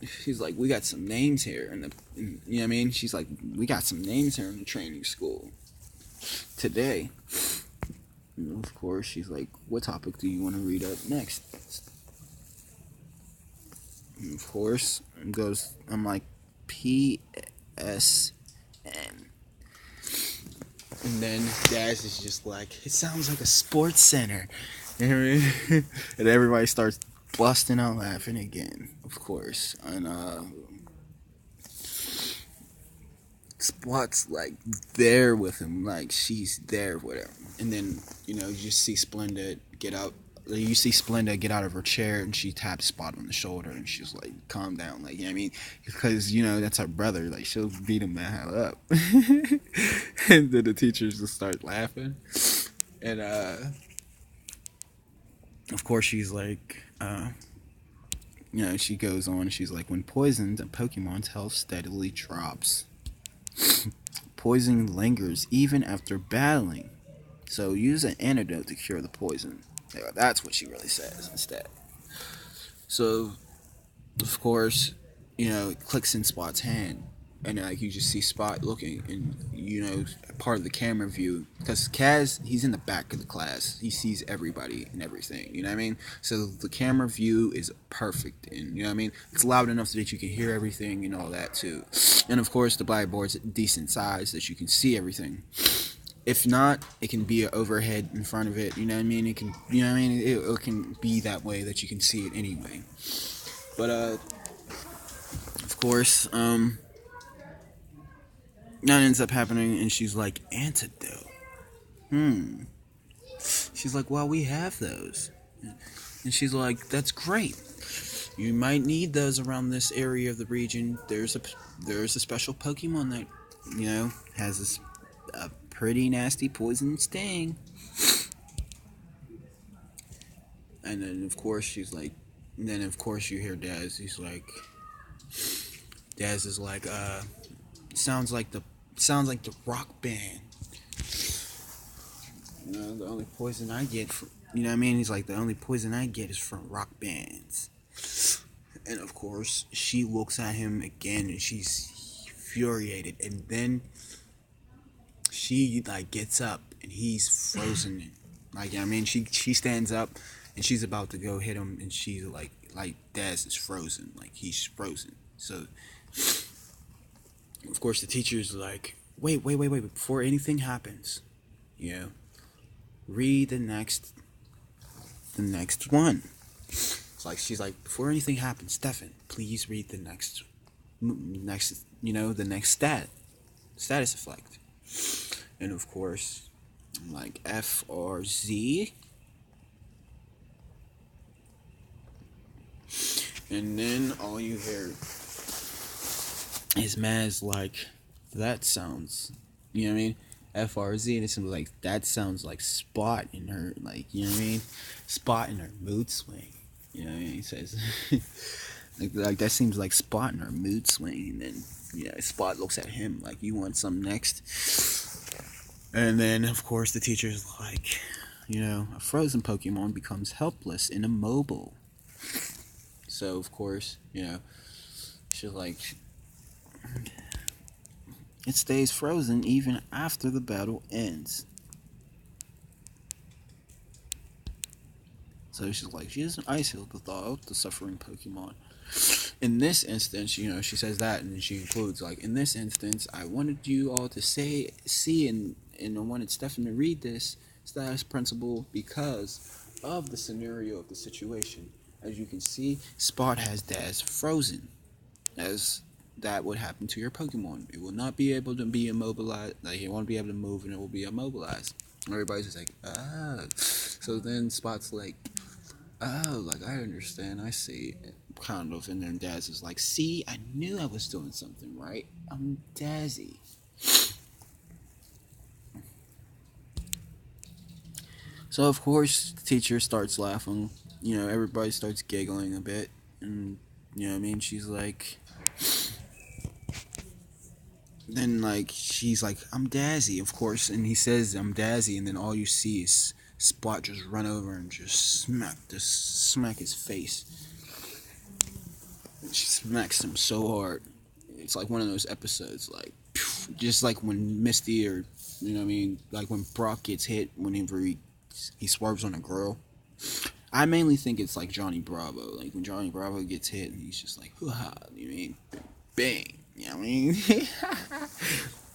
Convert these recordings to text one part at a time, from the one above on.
she's like, we got some names here, you know what I mean? She's like, we got some names here in the training school today. And of course, she's like, what topic do you want to read up next? And of course, I'm like, PSN. And then Daz is just like, it sounds like a sports center. And everybody starts busting out laughing again, of course. And Spot's like there with him, like she's there with him. And then, you just see Splenda get out. You see Splenda get out of her chair, and she taps Spot on the shoulder, and she's like, calm down, like, you know what I mean? Because, that's her brother, like, she'll beat him the hell up. And then the teachers just start laughing. And, of course, she's like, she goes on, she's like, when poisoned, a Pokemon's health steadily drops. Poison lingers even after battling, so use an antidote to cure the poison. That's what she really says instead. So, of course, it clicks in Spot's hand, and like you just see Spot looking, and part of the camera view, because Kaz, he's in the back of the class, he sees everybody and everything, you know what I mean? So the camera view is perfect, and you know what I mean, it's loud enough so that you can hear everything and all that too. And of course the blackboard's decent size that you can see everything. If not, it can be an overhead in front of it, you know what I mean? It can, it can be that way that you can see it anyway. But of course, that ends up happening, and she's like, antidote. She's like, well, we have those. And she's like, that's great. You might need those around this area of the region. There's a special Pokemon that, has a pretty nasty poison sting. And then, of course, she's like, and then, of course, you hear Daz. Daz is like, sounds like the rock band. The only poison I get from, you know what I mean? He's like, the only poison I get is from rock bands. And of course, she looks at him again, and she's infuriated. And then she like gets up, and he's frozen. Like, I mean, she stands up, and she's about to go hit him, and she's like Daz is frozen, like he's frozen. So, of course, the teacher's like, wait, before anything happens, read the next one. It's like, she's like, before anything happens, Stefan, please read the next, the next status effect. And of course, I'm like, FRZ. And then all you hear is Maz like, that sounds, you know what I mean? FRZ, and it's like, that sounds like Spot in her, like, you know what I mean? Spot in her mood swing. You know what I mean? He says, like that seems like Spot in her mood swing. And then, Spot looks at him like, you want some next? And then, of course, the teacher's like, a frozen Pokemon becomes helpless and immobile. So, of course, she's like, it stays frozen even after the battle ends. So she's like, she doesn't ice heal the suffering Pokemon. In this instance, she says that, and then she includes, like, in this instance, I wanted you all to see, and I wanted Stefan to read this status principle because of the scenario of the situation. As you can see, Spot has Daz frozen, as that would happen to your Pokemon. It will not be able to be immobilized, like, it won't be able to move, and it will be immobilized. Everybody's just like, ah. So then Spot's like, oh, like, I understand, I see, kind of. And then Daz is like, see, I knew I was doing something right. I'm Dazzy. So, of course, the teacher starts laughing. Everybody starts giggling a bit. And, you know what I mean? She's like, then, like, she's like, I'm Dazzy, of course. And he says, I'm Dazzy. And then all you see is Spot just run over and just smack his face. she smacks him so hard. It's like one of those episodes, like just like when Misty or you know what I mean, like when Brock gets hit whenever he swerves on a girl. I mainly think it's like Johnny Bravo, like when Johnny Bravo gets hit and he's just like, hoo-ha, you know what I mean, bang, you know what I mean,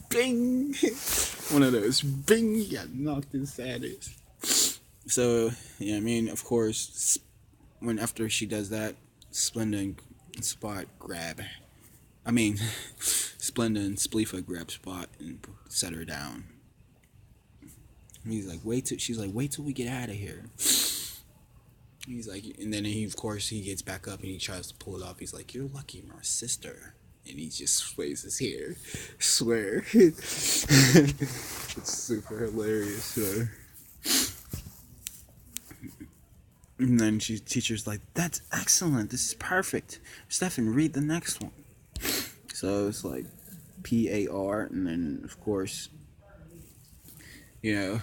bing, one of those, bing, you got knocked inside it. So yeah, I mean, of course, when after she does that, Splenda and Spot grab. I mean, Splenda and Spleefa grab Spot and set her down. And he's like, wait till she's like, wait till we get out of here. He's like, and then he, of course, he gets back up and he tries to pull it off. He's like, you're lucky, my sister. And he just sways his hair. Swear. It's super hilarious. So. And then teacher's like, that's excellent. This is perfect. Stefan, read the next one. So it's like PAR, and then of course, you know,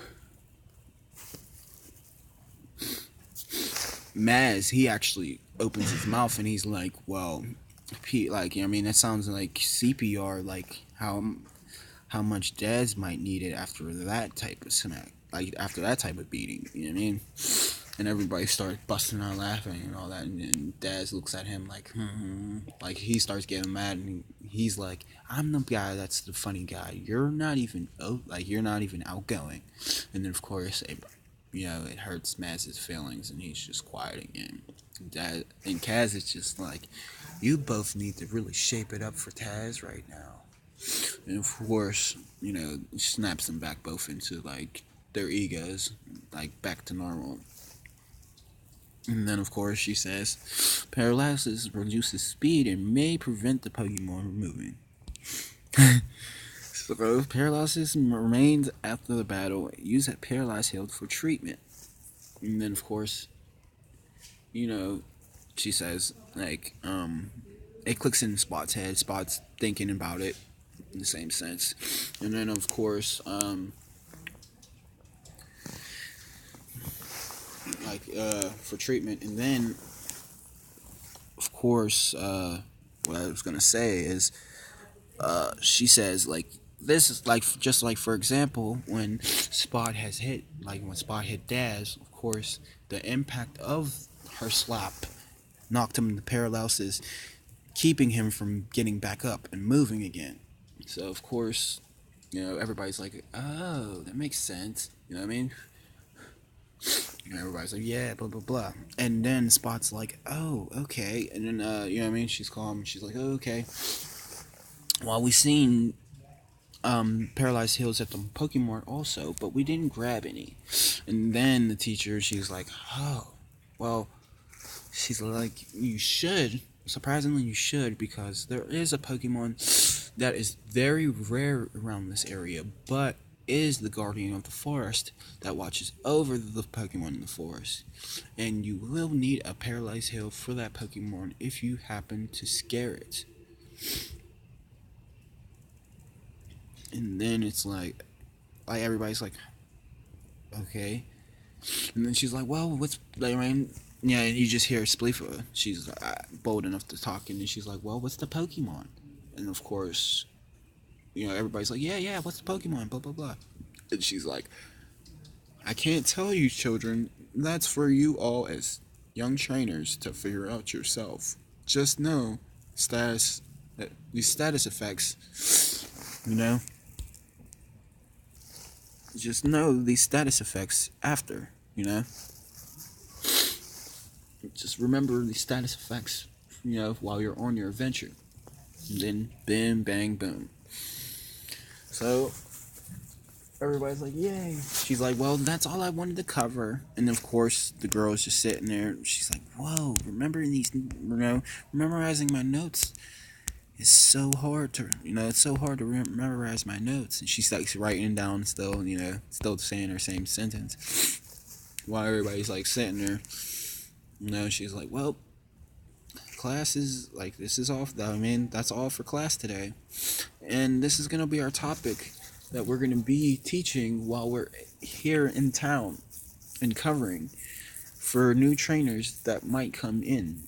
Maz, he actually opens his mouth and he's like, well, like, you know what I mean, that sounds like CPR, like how much Daz might need it after that type of smack, like after that type of beating, you know what I mean? And everybody starts busting out laughing and all that, and Daz looks at him like, like he starts getting mad, and he's like, I'm the guy that's the funny guy. You're not even you're not even outgoing. And then of course, you know, it hurts Maz's feelings, and he's just quiet again. And Kaz is just like, you both need to really shape it up for Taz right now. And of course, you know, snaps them back both into like their egos, like back to normal. And then, of course, she says, paralysis reduces speed and may prevent the Pokemon from moving. So, paralysis remains after the battle. Use that paralyzed healed for treatment. And then, of course, you know, she says, like, it clicks in Spot's head. Spot's thinking about it in the same sense. And then, of course, for treatment, and then of course what I was gonna say is she says like this is like just like for example when Spot hit Daz, of course the impact of her slap knocked him into paralysis, keeping him from getting back up and moving again. So of course, you know, everybody's like, oh, that makes sense, you know what I mean? And everybody's like, yeah, blah, blah, blah. And then Spot's like, oh, okay. And then, you know what I mean? She's calm. She's like, oh, okay. Well, we seen paralyzed heals at the Pokemon also, but we didn't grab any. And then the teacher, she's like, oh, well, she's like, you should. Surprisingly, you should, because there is a Pokemon that is very rare around this area, but is the guardian of the forest that watches over the Pokemon in the forest. And you will need a paralyzed heal for that Pokemon if you happen to scare it. And then it's like everybody's like, okay. And then she's like, well, what's, I mean, yeah, and you just hear Spleefa. She's bold enough to talk, and then she's like, well, what's the Pokemon? And of course, you know, everybody's like, yeah, what's the Pokemon? Blah, blah, blah. And she's like, I can't tell you, children. That's for you all as young trainers to figure out yourself. Just know these status effects, you know? Just know these status effects after, you know? Just remember these status effects, you know, while you're on your adventure. And then, bim, bang, boom. So, everybody's like, yay. She's like, well, that's all I wanted to cover. And of course, the girl is just sitting there. She's like, whoa, memorizing my notes is so hard to, it's so hard to memorize my notes. And she's like writing down still, still saying her same sentence. While everybody's like sitting there, she's like, well, class is like, this is off. I mean, that's all for class today. And this is going to be our topic that we're going to be teaching while we're here in town and covering for new trainers that might come in.